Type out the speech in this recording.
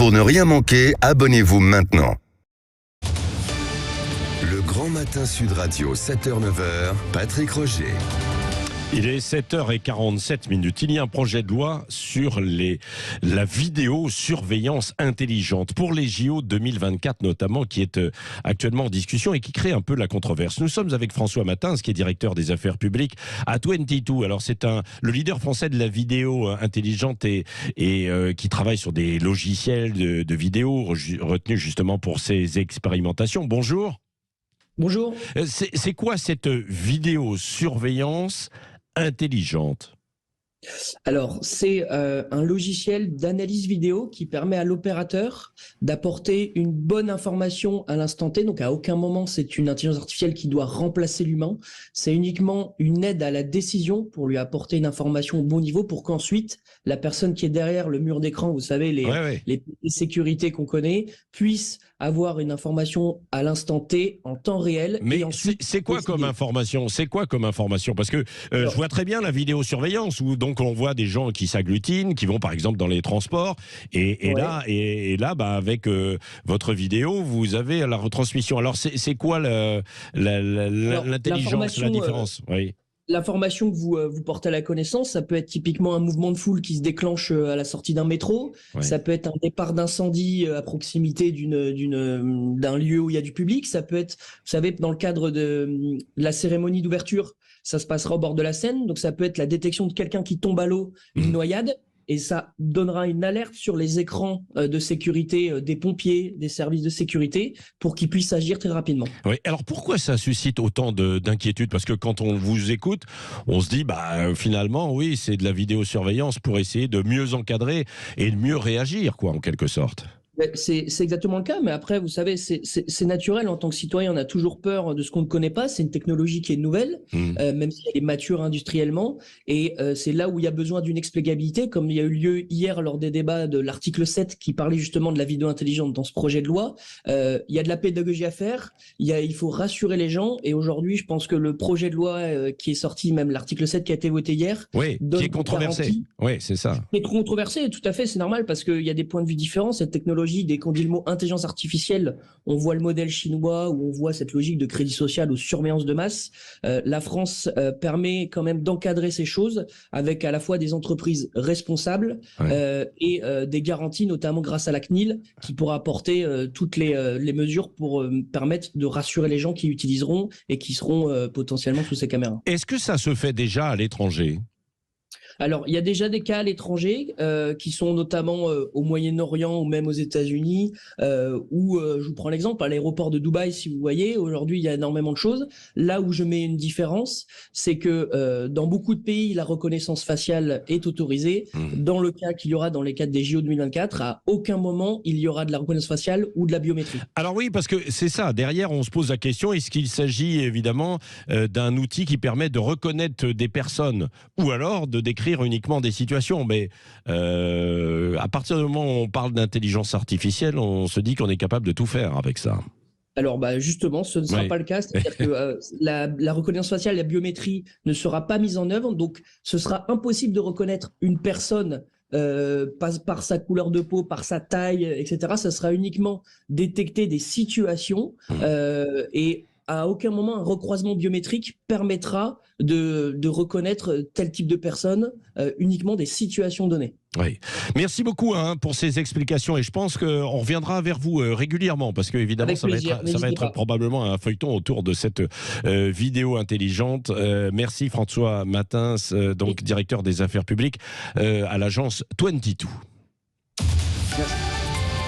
Pour ne rien manquer, abonnez-vous maintenant. Le Grand Matin Sud Radio, 7h-9h, Patrick Roger. Il est 7h47. Il y a un projet de loi sur la vidéosurveillance intelligente pour les JO 2024 notamment, qui est actuellement en discussion et qui crée un peu la controverse. Nous sommes avec François Matins, qui est directeur des affaires publiques à 22. Alors c'est le leader français de la vidéo intelligente et qui travaille sur des logiciels de vidéo retenus justement pour ces expérimentations. Bonjour. Bonjour. C'est quoi cette vidéosurveillance intelligente? Alors, c'est un logiciel d'analyse vidéo qui permet à l'opérateur d'apporter une bonne information à l'instant T. Donc, à aucun moment, c'est une intelligence artificielle qui doit remplacer l'humain. C'est uniquement une aide à la décision pour lui apporter une information au bon niveau pour qu'ensuite, la personne qui est derrière le mur d'écran, vous savez, les sécurités qu'on connaît, puisse avoir une information à l'instant T en temps réel. Mais c'est quoi comme information? Parce que je vois très bien la vidéosurveillance où donc on voit des gens qui s'agglutinent, qui vont par exemple dans les transports et là avec votre vidéo, vous avez la retransmission. Alors c'est quoi l'intelligence, la différence? L'information que vous portez à la connaissance, ça peut être typiquement un mouvement de foule qui se déclenche à la sortie d'un métro. Ouais. Ça peut être un départ d'incendie à proximité d'un lieu où il y a du public. Ça peut être, vous savez, dans le cadre de la cérémonie d'ouverture, ça se passera au bord de la Seine. Donc ça peut être la détection de quelqu'un qui tombe à l'eau, une noyade. Et ça donnera une alerte sur les écrans de sécurité des pompiers, des services de sécurité, pour qu'ils puissent agir très rapidement. Oui. Alors pourquoi ça suscite autant d'inquiétude? Parce que quand on vous écoute, on se dit, finalement, oui, c'est de la vidéosurveillance pour essayer de mieux encadrer et de mieux réagir, quoi, en quelque sorte. C'est exactement le cas, mais après, vous savez, c'est naturel. En tant que citoyen, on a toujours peur de ce qu'on ne connaît pas. C'est une technologie qui est nouvelle, même si elle est mature industriellement. Et c'est là où il y a besoin d'une explicabilité, comme il y a eu lieu hier lors des débats de l'article 7 qui parlait justement de la vidéo intelligente dans ce projet de loi. Il y a de la pédagogie à faire, il faut rassurer les gens. Et aujourd'hui, je pense que le projet de loi qui est sorti, même l'article 7 qui a été voté hier, qui est controversé. Oui, c'est ça. Qui est controversé, tout à fait, c'est normal, parce qu'il y a des points de vue différents. Cette technologie, dès qu'on dit le mot intelligence artificielle, on voit le modèle chinois où on voit cette logique de crédit social ou surveillance de masse. La France permet quand même d'encadrer ces choses avec à la fois des entreprises responsables et des garanties, notamment grâce à la CNIL, qui pourra apporter toutes les mesures pour permettre de rassurer les gens qui utiliseront et qui seront potentiellement sous ces caméras. Est-ce que ça se fait déjà à l'étranger ? Alors, il y a déjà des cas à l'étranger qui sont notamment au Moyen-Orient ou même aux États-Unis où, je vous prends l'exemple, à l'aéroport de Dubaï, si vous voyez, aujourd'hui, il y a énormément de choses. Là où je mets une différence, c'est que dans beaucoup de pays, la reconnaissance faciale est autorisée. Dans le cas qu'il y aura dans les cadres des JO 2024, à aucun moment, il y aura de la reconnaissance faciale ou de la biométrie. Alors oui, parce que c'est ça. Derrière, on se pose la question, est-ce qu'il s'agit évidemment d'un outil qui permet de reconnaître des personnes ou alors de décrire uniquement des situations, mais à partir du moment où on parle d'intelligence artificielle, on se dit qu'on est capable de tout faire avec ça. Alors justement, ce ne sera pas le cas, c'est-à-dire que la reconnaissance faciale, la biométrie ne sera pas mise en œuvre, donc ce sera impossible de reconnaître une personne par sa couleur de peau, par sa taille, etc. Ça sera uniquement détecter des situations et à aucun moment un recroisement biométrique permettra de reconnaître tel type de personne, uniquement des situations données. Oui. Merci beaucoup pour ces explications et je pense qu'on reviendra vers vous régulièrement parce que évidemment ça va être probablement un feuilleton autour de cette vidéo intelligente. Merci François Matins, donc directeur des affaires publiques à l'agence 22. Merci.